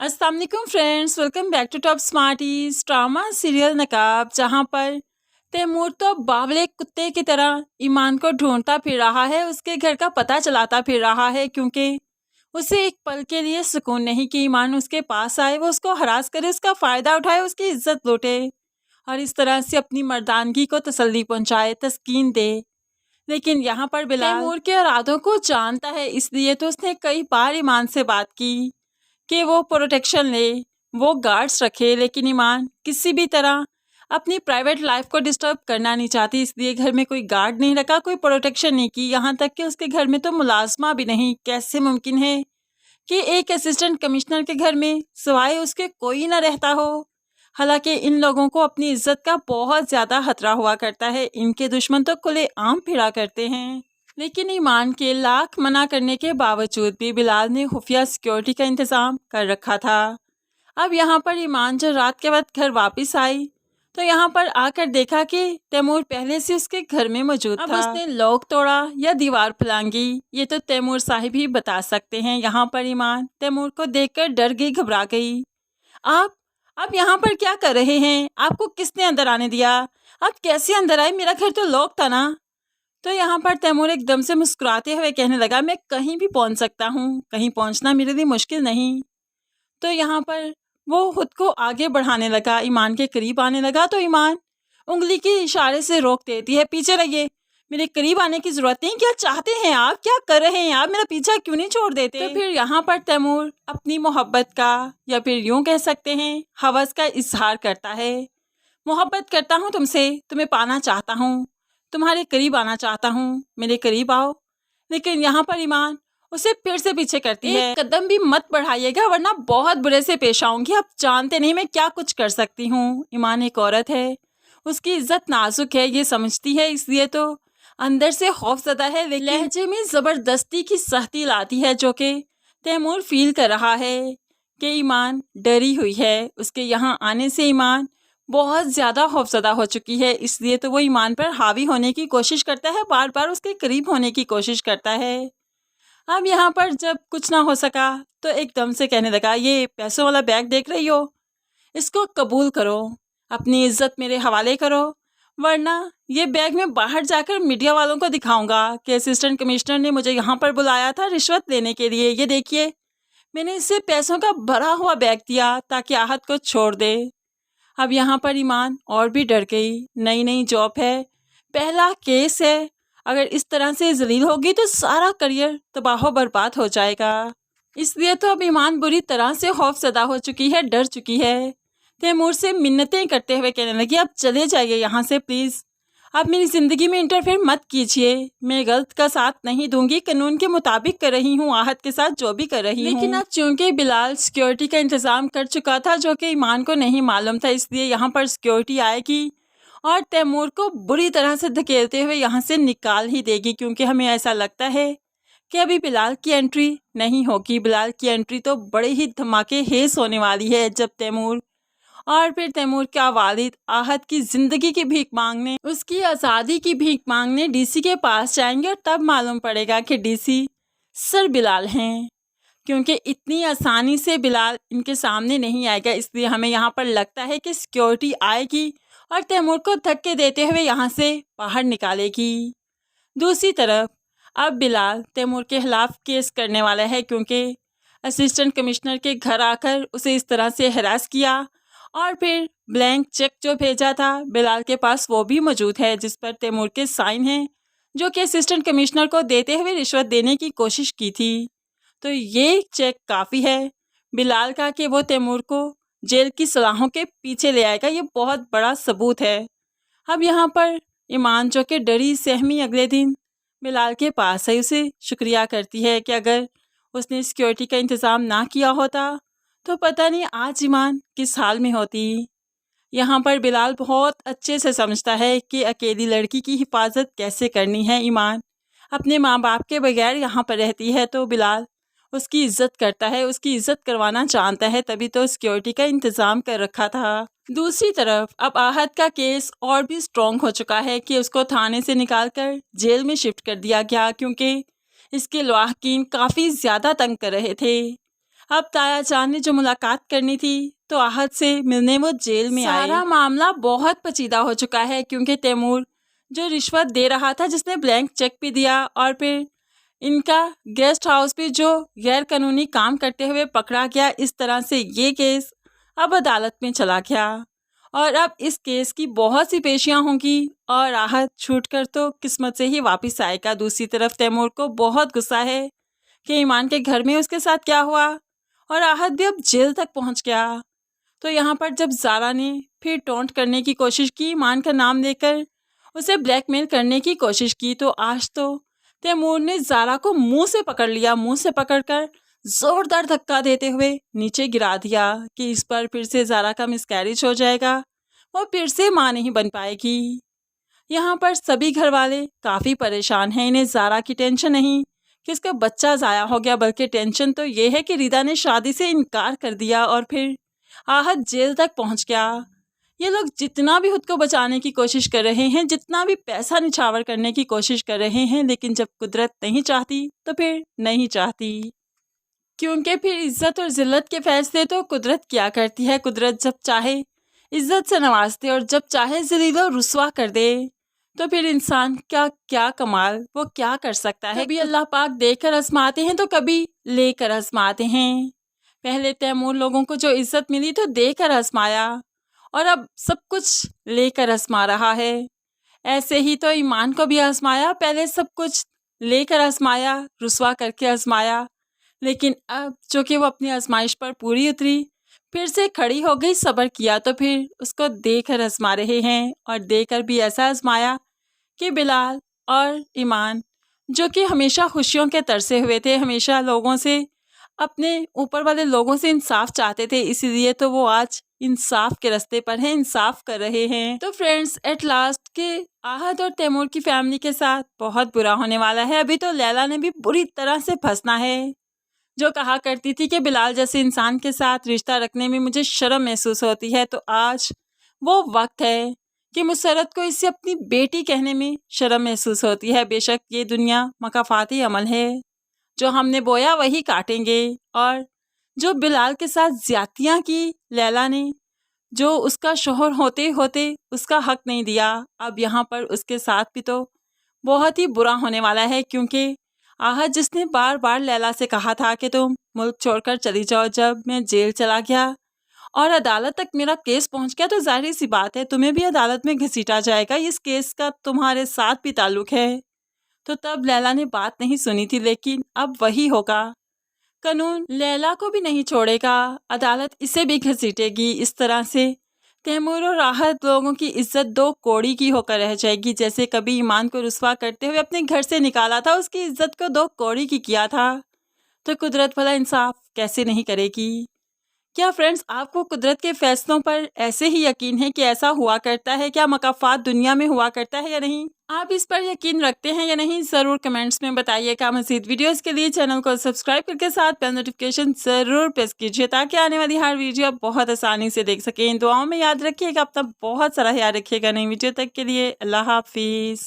अस्सलाम वालेकुम friends, welcome back to top smarties drama serial Naqab, जहां पर तैमूर तो बावले कुत्ते की तरह ईमान को ढूंढता फिर रहा है, उसके घर का पता चलाता फिर रहा है, क्योंकि उसे एक पल के लिए सुकून नहीं कि ईमान उसके पास आए, वो उसको हरास करे, उसका फ़ायदा उठाए, उसकी इज्जत लूटे और इस तरह से अपनी मर्दानगी को तसल्ली पहुंचाए, तस्कीन दे। लेकिन यहाँ पर बिलाल तैमूर के इरादों को जानता है, इसलिए तो उसने कई बार ईमान से बात की कि वो प्रोटेक्शन ले, वो गार्ड्स रखे, लेकिन ईमान किसी भी तरह अपनी प्राइवेट लाइफ को डिस्टर्ब करना नहीं चाहती, इसलिए घर में कोई गार्ड नहीं रखा, कोई प्रोटेक्शन नहीं की। यहाँ तक कि उसके घर में तो मुलाजमा भी नहीं। कैसे मुमकिन है कि एक असिस्टेंट कमिश्नर के घर में सिवाय उसके कोई ना रहता हो। हालांकि इन लोगों को अपनी इज्जत का बहुत ज़्यादा खतरा हुआ करता है, इनके दुश्मन तो खुले आम फिरा करते हैं। लेकिन ईमान के लाख मना करने के बावजूद भी बिलाल ने खुफिया सिक्योरिटी का इंतज़ाम कर रखा था। अब यहाँ पर ईमान जब रात के वक्त घर वापस आई तो यहाँ पर आकर देखा कि तैमूर पहले से उसके घर में मौजूद था। अब उसने लॉक तोड़ा या दीवार फलांगी, ये तो तैमूर साहिब ही बता सकते हैं। यहाँ पर ईमान तैमूर को देखकर डर गई, घबरा गई। आप यहाँ पर क्या कर रहे हैं? आपको किसने अंदर आने दिया? आप कैसे अंदर आए? मेरा घर तो लॉक था ना। तो यहाँ पर तैमूर एकदम से मुस्कुराते हुए कहने लगा, मैं कहीं भी पहुँच सकता हूँ, कहीं पहुँचना मेरे लिए मुश्किल नहीं। तो यहाँ पर वो खुद को आगे बढ़ाने लगा, ईमान के करीब आने लगा तो ईमान उंगली के इशारे से रोक देती है, पीछे रहिए, मेरे करीब आने की जरूरत नहीं। क्या चाहते हैं आप? क्या कर रहे हैं आप? मेरा पीछा क्यों नहीं छोड़ देते? तो फिर यहाँ पर तैमूर अपनी मोहब्बत का, या फिर यूं कह सकते हैं हवस का इजहार करता है। मोहब्बत करता हूँ तुमसे, तुम्हें पाना चाहता हूँ, तुम्हारे करीब आना चाहता हूँ, मेरे करीब आओ। लेकिन यहाँ पर ईमान उसे फिर से पीछे करती है, एक कदम भी मत बढ़ाइएगा वरना बहुत बुरे से पेश आऊंगी। आप जानते नहीं मैं क्या कुछ कर सकती हूँ। ईमान एक औरत है, उसकी इज्जत नाजुक है, ये समझती है, इसलिए तो अंदर से खौफजदा है, लेकिन लहजे में जबरदस्ती की सख्ती लाती है, जो कि तैमूर फील कर रहा है कि ईमान डरी हुई है। उसके यहाँ आने से ईमान बहुत ज़्यादा खौफजदा हो चुकी है, इसलिए तो वो ईमान पर हावी होने की कोशिश करता है, बार बार उसके करीब होने की कोशिश करता है। अब यहाँ पर जब कुछ ना हो सका तो एकदम से कहने लगा, ये पैसों वाला बैग देख रही हो, इसको कबूल करो, अपनी इज्जत मेरे हवाले करो, वरना ये बैग मैं बाहर जाकर मीडिया वालों को दिखाऊंगा कि असिस्टेंट कमिश्नर ने मुझे यहाँ पर बुलाया था रिश्वत लेने के लिए। ये देखिए, मैंने इससे पैसों का भरा हुआ बैग दिया ताकि आहत को छोड़ दे। अब यहाँ पर ईमान और भी डर गई, नई नई जॉब है, पहला केस है, अगर इस तरह से जलील होगी तो सारा करियर तबाह बर्बाद हो जाएगा। इसलिए तो अब ईमान बुरी तरह से खौफजदा हो चुकी है, डर चुकी है। तैमूर से मिन्नतें करते हुए कहने लगी, अब चले जाइए यहाँ से प्लीज़, आप मेरी ज़िंदगी में इंटरफेयर मत कीजिए, मैं गलत का साथ नहीं दूंगी, कानून के मुताबिक कर रही हूँ, आहत के साथ जो भी कर रही हूँ। लेकिन अब चूंकि बिलाल सिक्योरिटी का इंतज़ाम कर चुका था, जो कि ईमान को नहीं मालूम था, इसलिए यहाँ पर सिक्योरिटी आएगी और तैमूर को बुरी तरह से धकेलते हुए यहाँ से निकाल ही देगी, क्योंकि हमें ऐसा लगता है कि अभी बिलाल की एंट्री नहीं होगी। बिलाल की एंट्री तो बड़े ही धमाके हेस होने वाली है, जब तैमूर और फिर तैमूर का वालिद आहत की ज़िंदगी की भीख मांगने, उसकी आज़ादी की भीख मांगने डीसी के पास जाएंगे, और तब मालूम पड़ेगा कि डीसी सर बिलाल हैं, क्योंकि इतनी आसानी से बिलाल इनके सामने नहीं आएगा। इसलिए हमें यहाँ पर लगता है कि सिक्योरिटी आएगी और तैमूर को धक्के देते हुए यहाँ से बाहर निकालेगी। दूसरी तरफ अब बिलाल तैमूर के खिलाफ केस करने वाला है, क्योंकि असिस्टेंट कमिश्नर के घर आकर उसे इस तरह से हरास किया, और फिर ब्लैंक चेक जो भेजा था बिलाल के पास वो भी मौजूद है, जिस पर तैमूर के साइन हैं, जो कि असिस्टेंट कमिश्नर को देते हुए रिश्वत देने की कोशिश की थी। तो ये चेक काफ़ी है बिलाल का कि वो तैमूर को जेल की सलाहों के पीछे ले आएगा, ये बहुत बड़ा सबूत है। अब यहाँ पर ईमान, जो कि डरी सहमी, अगले दिन बिलाल के पास है, उसे शुक्रिया करती है कि अगर उसने सिक्योरिटी का इंतज़ाम ना किया होता तो पता नहीं आज ईमान किस हाल में होती। यहाँ पर बिलाल बहुत अच्छे से समझता है कि अकेली लड़की की हिफाजत कैसे करनी है। ईमान अपने माँ बाप के बगैर यहाँ पर रहती है, तो बिलाल उसकी इज्जत करता है, उसकी इज्जत करवाना जानता है, तभी तो सिक्योरिटी का इंतज़ाम कर रखा था। दूसरी तरफ अब आहत का केस और भी स्ट्रॉन्ग हो चुका है कि उसको थाने से निकालकर जेल में शिफ्ट कर दिया गया, क्योंकि इसके लवाहकीन काफ़ी ज़्यादा तंग कर रहे थे। अब ताया जान ने जो मुलाकात करनी थी तो आहत से मिलने वो जेल में आई। सारा मामला बहुत पेचीदा हो चुका है क्योंकि तैमूर जो रिश्वत दे रहा था, जिसने ब्लैंक चेक भी दिया और फिर इनका गेस्ट हाउस भी जो गैर कानूनी काम करते हुए पकड़ा गया, इस तरह से ये केस अब अदालत में चला गया और अब इस केस की बहुत सी पेशियां होंगी और आहत छूटकर तो किस्मत से ही वापस आएगा। दूसरी तरफ तैमूर को बहुत गुस्सा है कि ईमान के घर में उसके साथ क्या हुआ और आहत भी अब जेल तक पहुंच गया। तो यहाँ पर जब ज़ारा ने फिर टॉन्ट करने की कोशिश की, ईमान का नाम लेकर उसे ब्लैकमेल करने की कोशिश की, तो आज तो तैमूर ने ज़ारा को मुंह से पकड़ लिया, मुंह से पकड़कर जोरदार धक्का देते हुए नीचे गिरा दिया कि इस पर फिर से ज़ारा का मिसकैरेज हो जाएगा, वो फिर से माँ नहीं बन पाएगी। यहाँ पर सभी घर वाले काफ़ी परेशान हैं। इन्हें ज़ारा की टेंशन नहीं कि उसका बच्चा ज़ाया हो गया, बल्कि टेंशन तो ये है कि रिदा ने शादी से इनकार कर दिया और फिर आहत जेल तक पहुँच गया। ये लोग जितना भी खुद को बचाने की कोशिश कर रहे हैं, जितना भी पैसा निछावर करने की कोशिश कर रहे हैं, लेकिन जब कुदरत नहीं चाहती तो फिर नहीं चाहती, क्योंकि फिर इज्जत और जिल्लत के फैसले तो कुदरत क्या करती है। कुदरत जब चाहे इज्जत से नवाजते और जब चाहे जलील और रुस्वा कर दे, तो फिर इंसान का क्या कमाल, वो क्या कर सकता है। कभी अल्लाह पाक देकर आजमाते हैं तो कभी लेकर आजमाते हैं। पहले तैमूर लोगों को जो इज्जत मिली तो देकर आजमाया और अब सब कुछ लेकर आजमा रहा है। ऐसे ही तो ईमान को भी आजमाया, पहले सब कुछ लेकर आजमाया, रुस्वा करके आजमाया, लेकिन अब जो कि वो अपनी आजमाइश पर पूरी उतरी, फिर से खड़ी हो गई, सब्र किया, तो फिर उसको देकर आजमा रहे हैं और देकर भी ऐसा आजमाया कि बिलाल और ईमान जो कि हमेशा खुशियों के तरसे हुए थे, हमेशा लोगों से, अपने ऊपर वाले लोगों से इंसाफ चाहते थे, इसीलिए तो वो आज इंसाफ के रास्ते पर हैं, इंसाफ कर रहे हैं। तो फ्रेंड्स, एट लास्ट के आहत और तैमूर की फैमिली के साथ बहुत बुरा होने वाला है। अभी तो लैला ने भी बुरी तरह से फंसना है, जो कहा करती थी कि बिलाल जैसे इंसान के साथ रिश्ता रखने में मुझे शर्म महसूस होती है, तो आज वो वक्त है कि मुसर्रत को इसे अपनी बेटी कहने में शर्म महसूस होती है। बेशक ये दुनिया मकाफाती अमल है, जो हमने बोया वही काटेंगे, और जो बिलाल के साथ ज्यादतियाँ की लैला ने, जो उसका शोहर होते होते उसका हक नहीं दिया, अब यहाँ पर उसके साथ भी तो बहुत ही बुरा होने वाला है। क्योंकि आहत जिसने बार बार लैला से कहा था कि तुम मुल्क छोड़कर चली जाओ, जब मैं जेल चला गया और अदालत तक मेरा केस पहुंच गया, तो जाहिर सी बात है तुम्हें भी अदालत में घसीटा जाएगा, इस केस का तुम्हारे साथ भी ताल्लुक है। तो तब लैला ने बात नहीं सुनी थी, लेकिन अब वही होगा। कानून लैला को भी नहीं छोड़ेगा, अदालत इसे भी घसीटेगी। इस तरह से तैमूर और आहत लोगों की इज्जत दो कौड़ी की होकर रह जाएगी। जैसे कभी ईमान को रुस्वा करते हुए अपने घर से निकाला था, उसकी इज्जत को दो कौड़ी की किया था, तो कुदरत भला इंसाफ कैसे नहीं करेगी। क्या फ्रेंड्स, आपको कुदरत के फैसलों पर ऐसे ही यकीन है कि ऐसा हुआ करता है? क्या मकाफात दुनिया में हुआ करता है या नहीं? आप इस पर यकीन रखते हैं या नहीं, ज़रूर कमेंट्स में बताइएगा। मज़ीद वीडियोस के लिए चैनल को सब्सक्राइब करके साथ बेल नोटिफिकेशन ज़रूर प्रेस कीजिए, ताकि आने वाली हर वीडियो आप बहुत आसानी से देख सकें। दुआओं में याद रखिएगा, अपना बहुत सारा ख्याल रखिएगा। नई वीडियो तक के लिए अल्लाह हाफिज़।